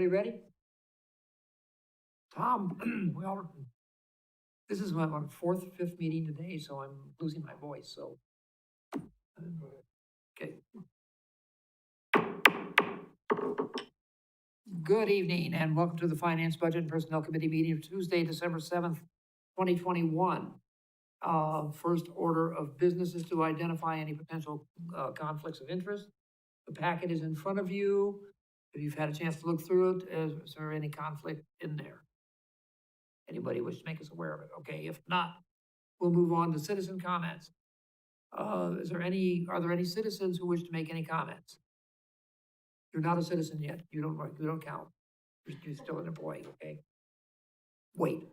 Everybody ready? Tom, this is my fourth, fifth meeting today, so I'm losing my voice, so. Okay. Good evening and welcome to the Finance, Budget and Personnel Committee meeting of Tuesday, December 7th, 2021. First order of business is to identify any potential conflicts of interest. The packet is in front of you. If you've had a chance to look through it, is there any conflict in there? Anybody wish to make us aware of it? Okay, if not, we'll move on to citizen comments. Are there any citizens who wish to make any comments? You're not a citizen yet. You don't count. You're still an employee, okay? Wait.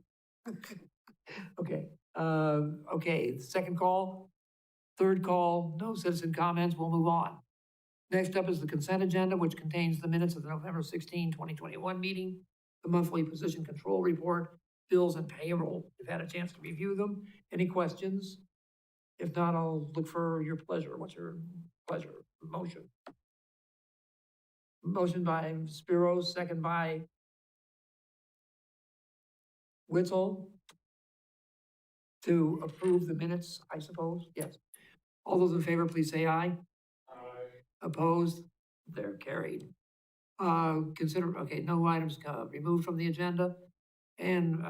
Okay, okay, second call, third call, no citizen comments, we'll move on. Next up is the consent agenda, which contains the minutes of the November 16, 2021 meeting, the monthly position control report, bills and payroll. You've had a chance to review them. Any questions? If not, I'll look for your pleasure. What's your pleasure? Motion. Motion by Spiro, second by Witzel to approve the minutes, I suppose. Yes. All those in favor, please say aye. Aye. Opposed? They're carried. Okay, no items removed from the agenda. And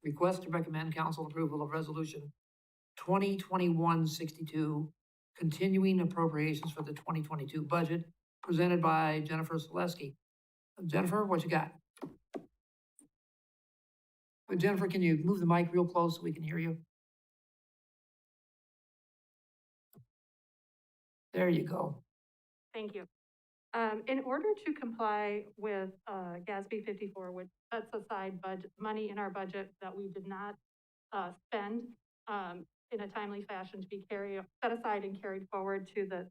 request to recommend council approval of resolution 2021-62, continuing appropriations for the 2022 budget, presented by Jennifer Selesky. Jennifer, what you got? Jennifer, can you move the mic real close so we can hear you? There you go. Thank you. In order to comply with GASB 54, which sets aside money in our budget that we did not spend in a timely fashion to be set aside and carried forward to the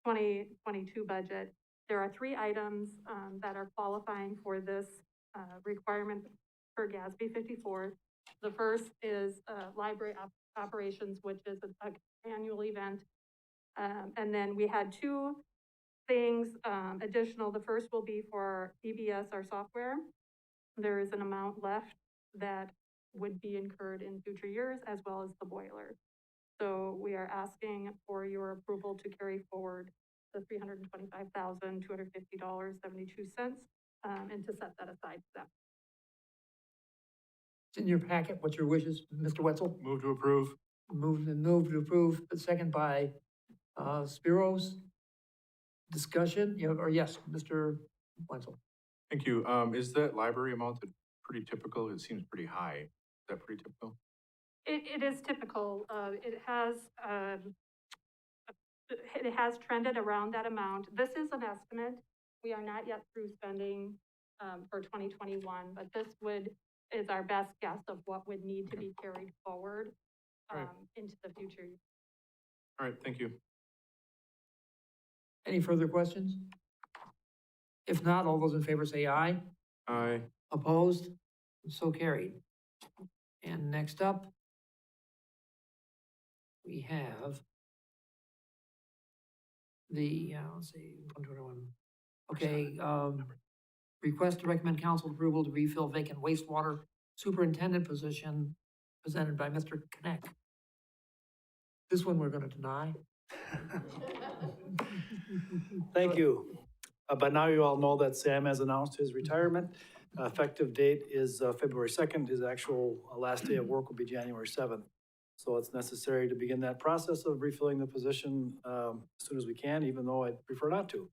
2022 budget, there are three items that are qualifying for this requirement for GASB 54. The first is library operations, which is an annual event. And then we had two things additional. The first will be for EBS, our software. There is an amount left that would be incurred in future years, as well as the boiler. So we are asking for your approval to carry forward the $325,250.72 and to set that aside for that. It's in your packet. What's your wishes, Mr. Wetzel? Move to approve. Move to approve. Second by Spiros. Discussion, yes, Mr. Wetzel. Thank you. Is that library amount pretty typical? It seems pretty high. Is that pretty typical? It is typical. It has trended around that amount. This is an estimate. We are not yet through spending for 2021, but this is our best guess of what would need to be carried forward into the future. All right, thank you. Any further questions? If not, all those in favor say aye. Aye. Opposed? So carried. And next up, we have the, let's see, 121. Okay, request to recommend council approval to refill vacant wastewater superintendent position presented by Mr. Kneck. This one we're going to deny. Thank you. By now you all know that Sam has announced his retirement. Effective date is February 2nd. His actual last day of work will be January 7th. So it's necessary to begin that process of refilling the position as soon as we can, even though I'd prefer not to.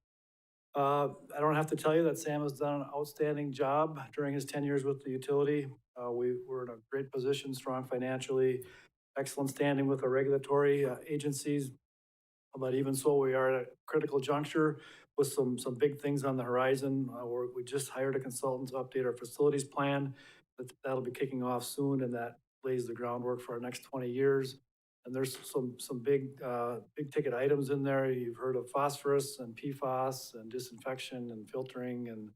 I don't have to tell you that Sam has done an outstanding job during his 10 years with the utility. We're in a great position, strong financially, excellent standing with our regulatory agencies. But even so, we are at a critical juncture with some big things on the horizon. We just hired a consultant to update our facilities plan. That'll be kicking off soon, and that lays the groundwork for our next 20 years. And there's some big ticket items in there. You've heard of phosphorus and PFAS and disinfection and filtering, and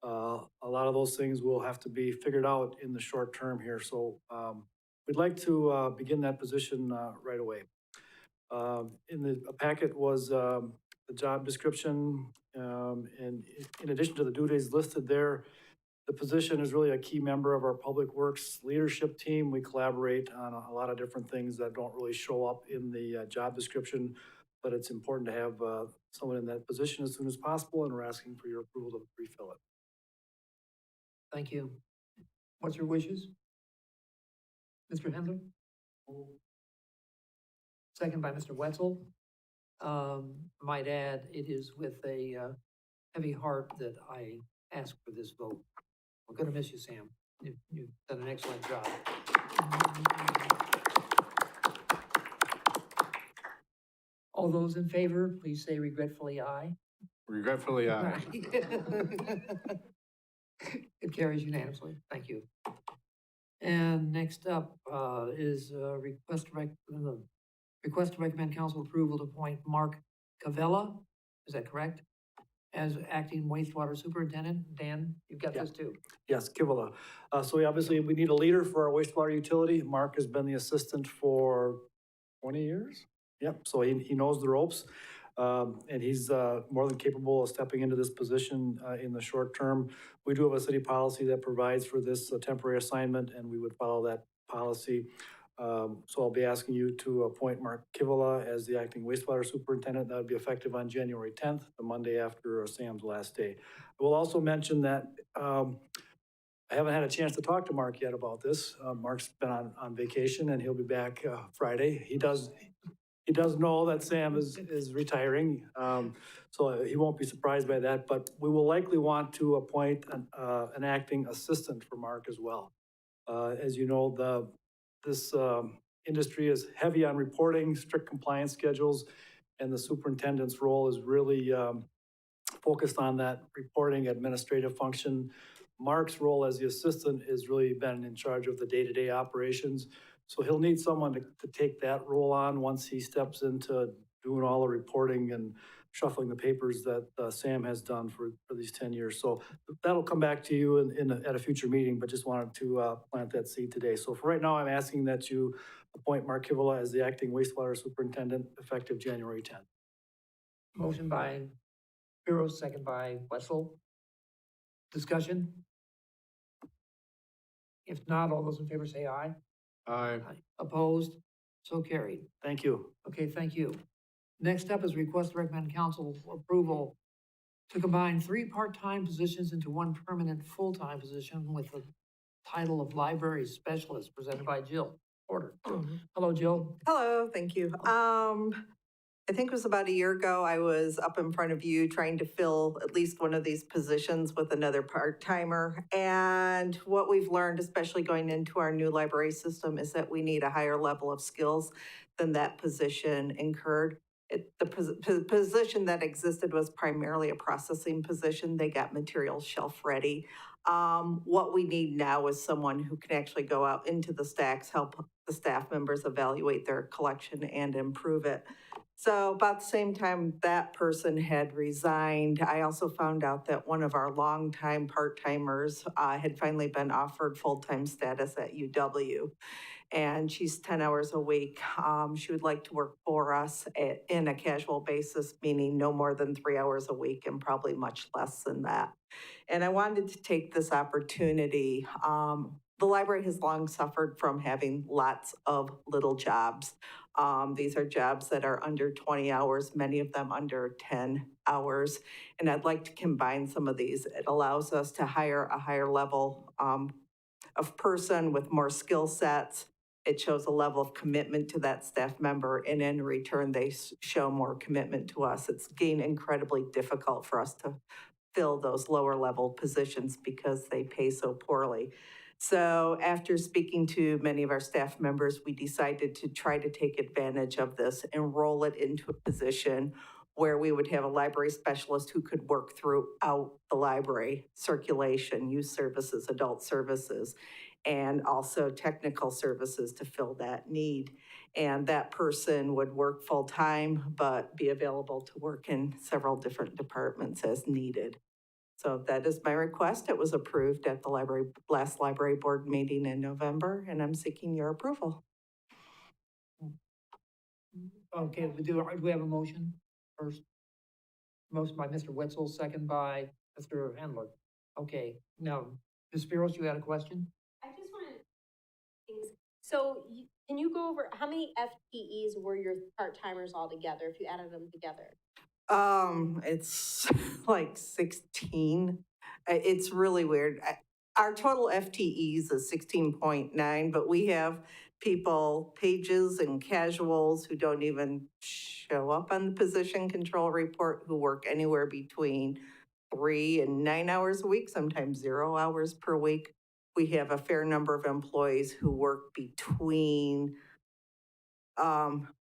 a lot of those things will have to be figured out in the short term here. So we'd like to begin that position right away. In the packet was the job description. And in addition to the duties listed there, the position is really a key member of our Public Works leadership team. We collaborate on a lot of different things that don't really show up in the job description, but it's important to have someone in that position as soon as possible, and we're asking for your approval to refill it. Thank you. What's your wishes? Mr. Hendler? Second by Mr. Wetzel. Might add, it is with a heavy heart that I ask for this vote. We're gonna miss you, Sam. You've done an excellent job. All those in favor, please say regretfully aye. Regretfully, It carries unanimously. Thank you. And next up is request to recommend council approval to appoint Mark Cavella, is that correct? As acting wastewater superintendent. Dan, you've got this too. Yes, Kivila. So we need a leader for our wastewater utility. Mark has been the assistant for 20 years. Yep, so he knows the ropes. And he's more than capable of stepping into this position in the short term. We do have a city policy that provides for this temporary assignment, and we would follow that policy. So I'll be asking you to appoint Mark Kivila as the acting wastewater superintendent. That would be effective on January 10th, the Monday after Sam's last day. I will also mention that I haven't had a chance to talk to Mark yet about this. Mark's been on vacation, and he'll be back Friday. He does know that Sam is retiring, so he won't be surprised by that, but we will likely want to appoint an acting assistant for Mark as well. As you know, this industry is heavy on reporting, strict compliance schedules, and the superintendent's role is really focused on that reporting administrative function. Mark's role as the assistant has really been in charge of the day-to-day operations. So he'll need someone to take that role on once he steps into doing all the reporting and shuffling the papers that Sam has done for these 10 years. So that'll come back to you at a future meeting, but just wanted to plant that seed today. So for right now, I'm asking that you appoint Mark Kivila as the acting wastewater superintendent effective January 10th. Motion by Bureau, second by Wetzel. Discussion? If not, all those in favor say aye. Aye. Opposed? So carried. Thank you. Okay, thank you. Next up is request to recommend council approval to combine 3 part-time positions into 1 permanent full-time position with the title of library specialist, presented by Jill Porter. Hello, Jill. Hello, thank you. I think it was about a year ago, I was up in front of you trying to fill at least one of these positions with another part-timer. And what we've learned, especially going into our new library system, is that we need a higher level of skills than that position incurred. The position that existed was primarily a processing position. They got materials shelf ready. What we need now is someone who can actually go out into the stacks, help the staff members evaluate their collection and improve it. So about the same time that person had resigned, I also found out that one of our longtime part-timers had finally been offered full-time status at UW. And she's 10 hours a week. She would like to work for us in a casual basis, meaning no more than 3 hours a week and probably much less than that. And I wanted to take this opportunity. The library has long suffered from having lots of little jobs. These are jobs that are under 20 hours, many of them under 10 hours. And I'd like to combine some of these. It allows us to hire a higher level of person with more skill sets. It shows a level of commitment to that staff member, and in return, they show more commitment to us. It's getting incredibly difficult for us to fill those lower level positions because they pay so poorly. So after speaking to many of our staff members, we decided to try to take advantage of this and roll it into a position where we would have a library specialist who could work throughout the library, circulation, youth services, adult services, and also technical services to fill that need. And that person would work full-time, but be available to work in several different departments as needed. So that is my request. It was approved at the last library board meeting in November, and I'm seeking your approval. Okay, do we have a motion first? Motion by Mr. Wetzel, second by Mr. Handler. Okay, now, Ms. Spiros, you had a question? I just wanted things, so can you go over, how many FTEs were your part-timers altogether, if you added them together? It's like 16. It's really weird. Our total FTEs is 16.9, but we have people, pages and casuals who don't even show up on the position control report, who work anywhere between 3 and 9 hours a week, sometimes 0 hours per week. We have a fair number of employees who work between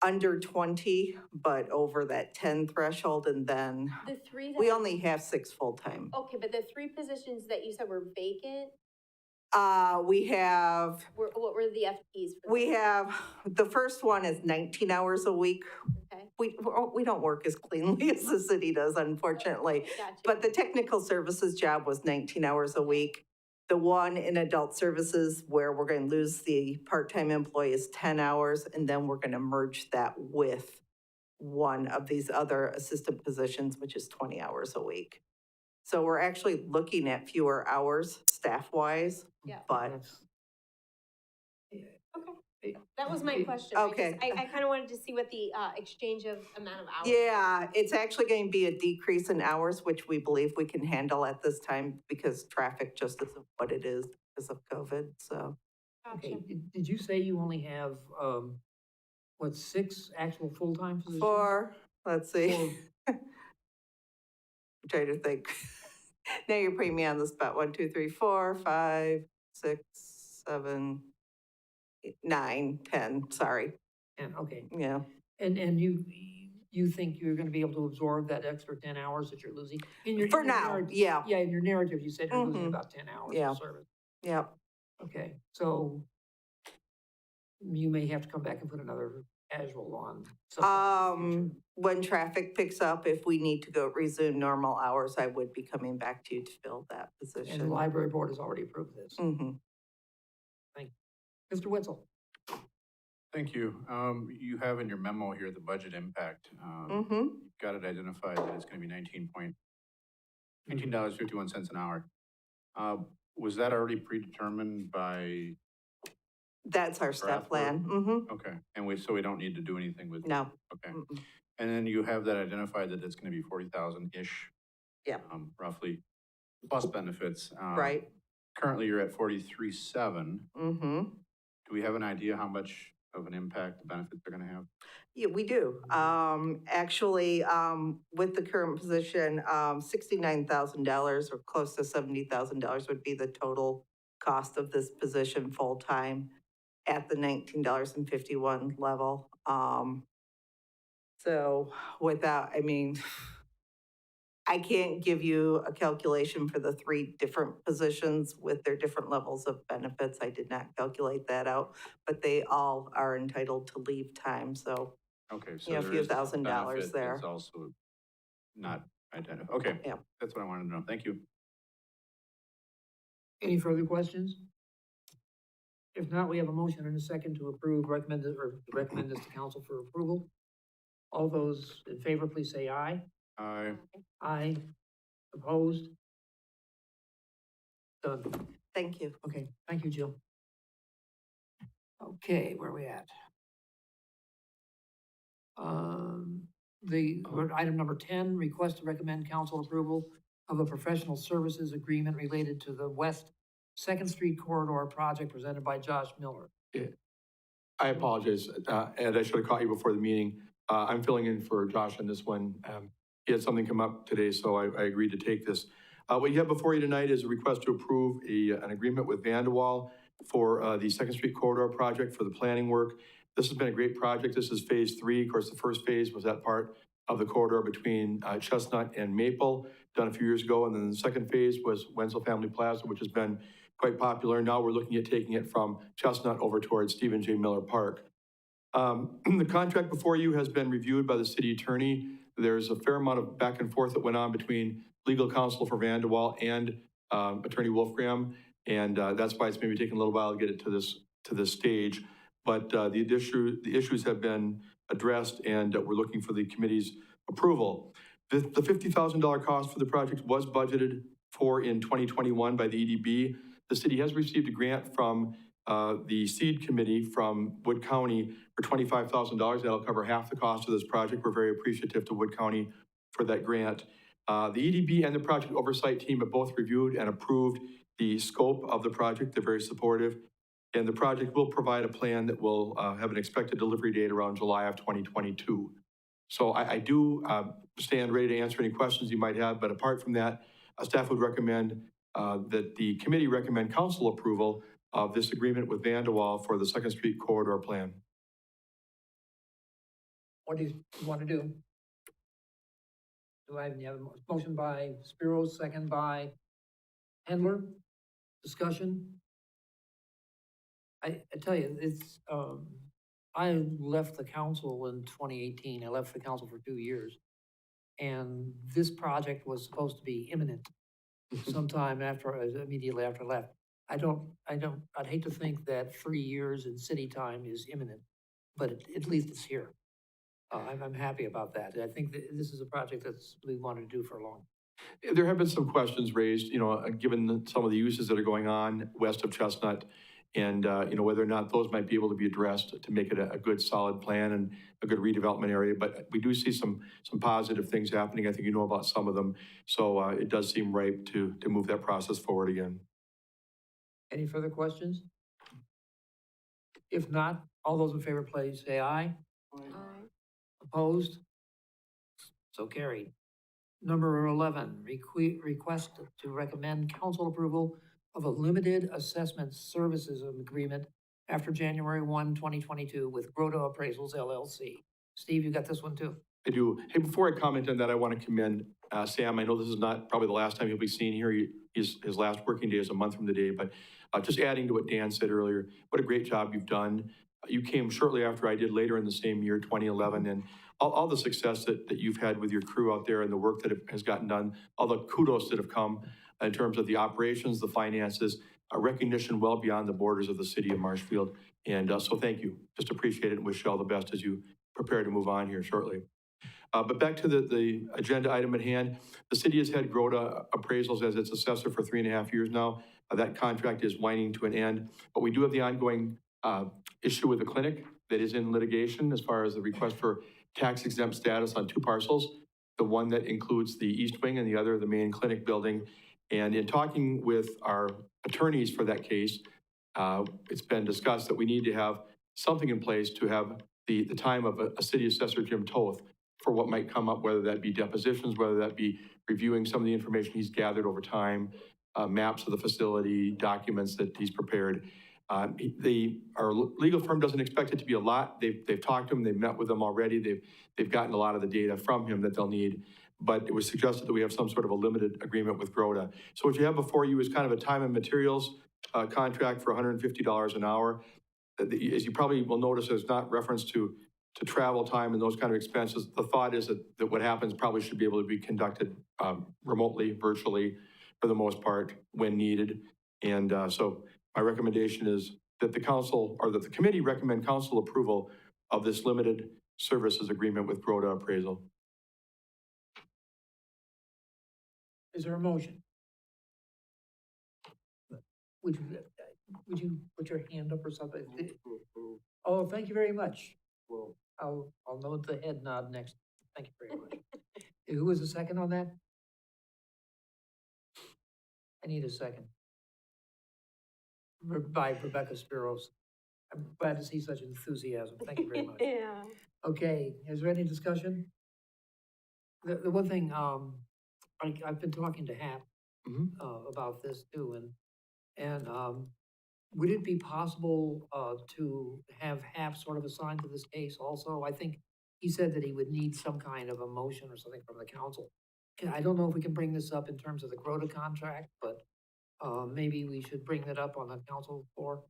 under 20, but over that 10 threshold, and then The three that. we only have 6 full-time. Okay, but the 3 positions that you said were vacant, We have, what were the FTEs for? we have, the first one is 19 hours a week. Okay, We don't work as cleanly as the city does, unfortunately. gotcha. But the technical services job was 19 hours a week. The one in adult services where we're going to lose the part-time employee is 10 hours, and then we're going to merge that with one of these other assistant positions, which is 20 hours a week. So we're actually looking at fewer hours staff-wise, Yeah. but That's- That was my question. Okay. I kind of wanted to see what the exchange of amount of hours. yeah, it's actually going to be a decrease in hours, which we believe we can handle at this time because traffic just isn't what it is because of COVID, so. Okay, Gotcha. did you say you only have, 6 actual full-time positions? Let's see. Four. I'm trying to think. Now you're putting me on the spot. 1, 2, 3, 4, 5, 6, 7, 8, 9, 10, sorry. And, okay, Yeah. and you think you're gonna be able to absorb that extra 10 hours that you're losing? For now, narrative- yeah. Yeah, in your narrative, you said you're losing Mhm. about 10 hours Yeah. of service. Yep. Okay, so you may have to come back and put another casual on. sometime in the future. When traffic picks up, if we need to go resume normal hours, I would be coming back to you to fill that And the position. library board has already approved this. Mm-hmm. Mr. Wetzel? Thank you. You have in your memo here the budget impact. Mm-hmm. You've got it identified that it's gonna be $19.51 an hour. Was that already predetermined by, That's our step Draft work? plan. Mm-hmm. okay, so we don't need to do anything with? No. Okay, Mm-mm. and then you have that identified that it's gonna be 40,000-ish? Yeah. Roughly, plus benefits. Right. Currently, you're at 43.7. Mm-hmm. Do we have an idea how much of an impact the benefits are gonna have? Yeah, we do. Actually, with the current position, $69,000 or close to $70,000 would be the total cost of this position full-time at the $19.51 level. So without, I mean, I can't give you a calculation for the 3 different positions with their different levels of benefits. I did not calculate that out, but they all are entitled to leave time, so. Okay, so Yeah, a there few is some $1,000 benefit there. that's also not identified. Okay. Yeah. That's what I wanted to know. Thank you. Any further questions? If not, we have a motion and a second to recommend this to council for approval. All those in favor, please say aye. Aye. Opposed? Done. Thank you. Okay, thank you, Jill. Okay, where are we at? Item number 10, request to recommend council approval of a professional services agreement related to the West Second Street Corridor project presented by Josh Miller. I apologize, Ed, I should have caught you before the meeting. I'm filling in for Josh on this one. He had something come up today, so I agreed to take this. What you have before you tonight is a request to approve an agreement with Vanderwall for the Second Street Corridor project for the planning work. This has been a great project. This is phase 3. Of course, the first phase was that part of the corridor between Chestnut and Maple, done a few years ago. And then the second phase was Wenzel Family Plaza, which has been quite popular. Now we're looking at taking it from Chestnut over towards Stephen J. Miller Park. The contract before you has been reviewed by the city attorney. There's a fair amount of back and forth that went on between legal counsel for Vanderwall and Attorney Wolfgram. And that's why it's maybe taking a little while to get it to this stage. But the issues have been addressed, and we're looking for the committee's approval. The $50,000 cost for the project was budgeted for in 2021 by the EDB. The city has received a grant from the seed committee from Wood County for $25,000. That'll cover half the cost of this project. We're very appreciative to Wood County for that grant. The EDB and the project oversight team have both reviewed and approved the scope of the project. They're very supportive. And the project will provide a plan that will have an expected delivery date around July of 2022. So I do stand ready to answer any questions you might have, but apart from that, staff would recommend that the committee recommend council approval of this agreement with Vanderwall for the Second Street Corridor Plan. What do you want to do? Do I have a motion by Spiro, second by Handler? Discussion? I tell you, it's, I left the council in 2018. I left the council for 2 years. And this project was supposed to be imminent sometime after, immediately after I left. I'd hate to think that 3 years in city time is imminent, but at least it's here. I'm happy about that. I think that this is a project that's we wanted to do for a long. There have been some questions raised, given some of the uses that are going on west of Chestnut, and, whether or not those might be able to be addressed to make it a good, solid plan and a good redevelopment area. But we do see some positive things happening. I think you know about some of them. So it does seem ripe to move that process forward again. Any further questions? If not, all those in favor, please say aye. Opposed? So carried. Number 11, request to recommend council approval of a limited assessment services agreement after January 1, 2022 with Grota Appraisals LLC. Steve, you got this one too? I do. Hey, before I comment on that, I want to commend Sam. I know this is not probably the last time he'll be seen here. His last working day is a month from today, but just adding to what Dan said earlier, what a great job you've done. You came shortly after I did later in the same year, 2011, and all the success that you've had with your crew out there and the work that has gotten done, all the kudos that have come in terms of the operations, the finances, a recognition well beyond the borders of the city of Marshfield. And so thank you. Just appreciate it and wish you all the best as you prepare to move on here shortly. But back to the agenda item at hand, the city has had Grota Appraisals as its assessor for 3.5 years now. That contract is winding to an end, but we do have the ongoing issue with the clinic that is in litigation as far as the request for tax exempt status on 2 parcels, the one that includes the east wing and the other the main clinic building. And in talking with our attorneys for that case, it's been discussed that we need to have something in place to have the time of a city assessor, Jim Toth, for what might come up, whether that be depositions, whether that be reviewing some of the information he's gathered over time, maps of the facility, documents that he's prepared. Our legal firm doesn't expect it to be a lot. They've talked to him, they've met with him already, they've gotten a lot of the data from him that they'll need, but it was suggested that we have some sort of a limited agreement with Grota. So what you have before you is kind of a time and materials contract for $150 an hour. As you probably will notice, there's not reference to travel time and those kind of expenses. The thought is that what happens probably should be able to be conducted remotely, virtually, for the most part, when needed. And so my recommendation is that the council, or that the committee recommend council approval of this limited services agreement with Grota Appraisal. Is there a motion? Would you put your hand up or something? Oh, thank you very much. I'll note the head nod next. Thank you very much. Who was the second on that? I need a second. By Rebecca Spiros. I'm glad to see such enthusiasm. Thank you very much. Yeah. Okay, is there any discussion? The one thing, I've been talking to Hap about this too, and would it be possible to have Hap sort of assigned to this case also? I think he said that he would need some kind of a motion or something from the council. I don't know if we can bring this up in terms of the Grota contract, but maybe we should bring that up on the council floor.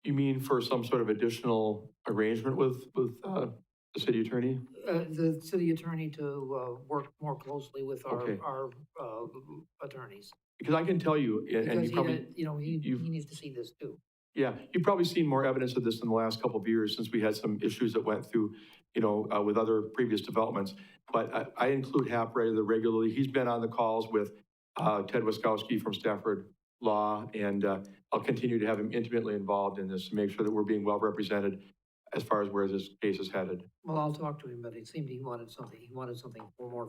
You mean for some sort of additional arrangement with the city attorney? The city attorney to work more closely with Okay. our attorneys. Because I can tell you, and Because you probably, he needs to see this too. Yeah, you've probably seen more evidence of this in the last couple of years since we had some issues that went through, with other previous developments. But I include Hap regularly. He's been on the calls with Ted Wiskowski from Stafford Law, and I'll continue to have him intimately involved in this to make sure that we're being well represented as far as where this case is headed. Well, I'll talk to him, but it seemed he wanted something more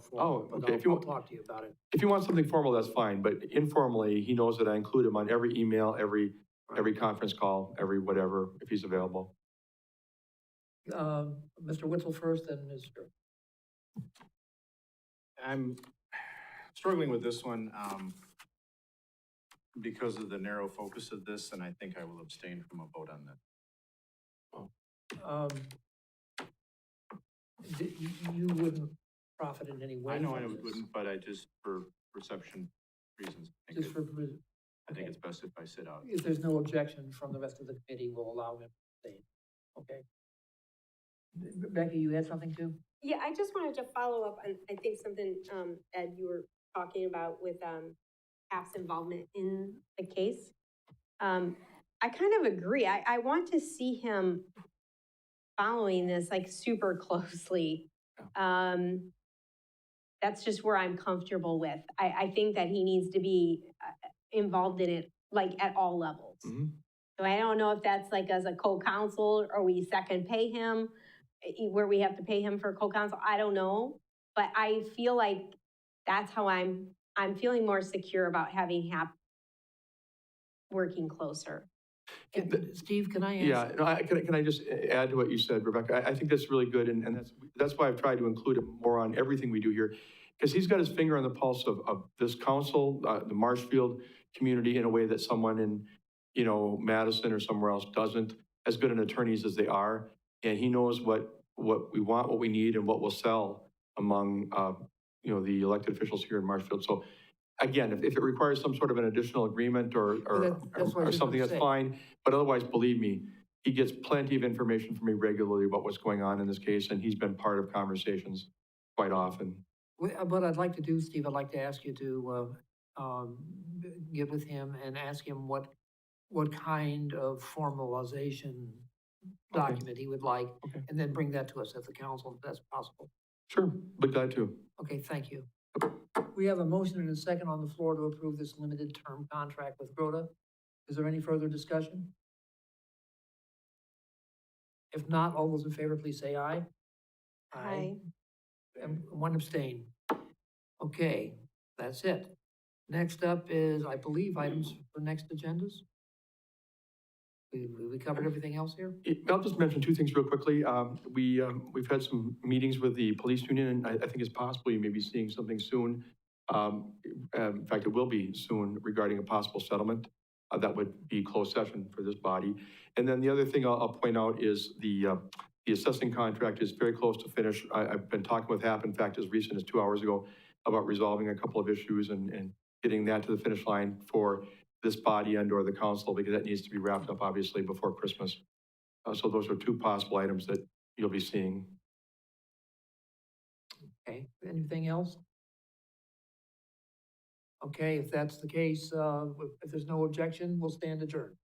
formal. Oh, But okay. If you I'll want- talk to you about it. If you want something formal, that's fine, but informally, he knows that I include him on every email, every conference call, every whatever, if he's available. Mr. Witzel first, and Mr. I'm struggling with this one, because of the narrow focus of this, and I think I will abstain from a vote on that. You wouldn't profit in any way I know I from this? wouldn't, but I just, for perception reasons, Just for, I think it's best if I sit out. if there's no objection from the rest of the committee, we'll allow him to stay. Okay. Becky, you had something too? Yeah, I just wanted to follow up on, I think something, Ed, you were talking about with, Hap's involvement in the case. I kind of agree. I want to see him following this like super closely. That's just where I'm comfortable with. I think that he needs to be involved in it, like at all levels. Mhm. So I don't know if that's like as a co-counsel or we second pay him, where we have to pay him for co-counsel, I don't know. But I feel like that's how I'm feeling more secure about having Hap working closer. Steve, can I ask? Yeah, no, can I just add to what you said, Rebecca? I think that's really good, and that's why I've tried to include him more on everything we do here, because he's got his finger on the pulse of this council, the Marshfield community, in a way that someone in, Madison or somewhere else doesn't, as good an attorneys as they are, and he knows what we want, what we need, and what will sell among, the elected officials here in Marshfield. So again, if it requires some sort of an additional agreement Well, that's what I was or just something, gonna that's say. fine. But otherwise, believe me, he gets plenty of information from me regularly about what's going on in this case, and he's been part of conversations quite often. What I'd like to do, Steve, I'd like to ask you to, get with him and ask him what kind of formalization Okay. document he would like, Okay. and then bring that to us at the council, if that's possible. Sure, be glad to. Okay, thank you. We have a motion and a second on the floor to approve this limited term contract with Groda. Is there any further discussion? If not, all those in favor, please say aye. Aye. And one abstain. Okay, that's it. Next up is, I believe, items for next agendas. We covered everything else here? I'll just mention two things real quickly. We've had some meetings with the police union, and I think it's possible you may be seeing something soon. In fact, it will be soon regarding a possible settlement. That would be closed session for this body. And then the other thing I'll point out is the assessing contract is very close to finish. I've been talking with Hap, in fact, as recent as 2 hours ago, about resolving a couple of issues and getting that to the finish line for this body and or the council, because that needs to be wrapped up, obviously, before Christmas. So those are two possible items that you'll be seeing. Okay, anything else? Okay, if that's the case, if there's no objection, we'll stand adjourned.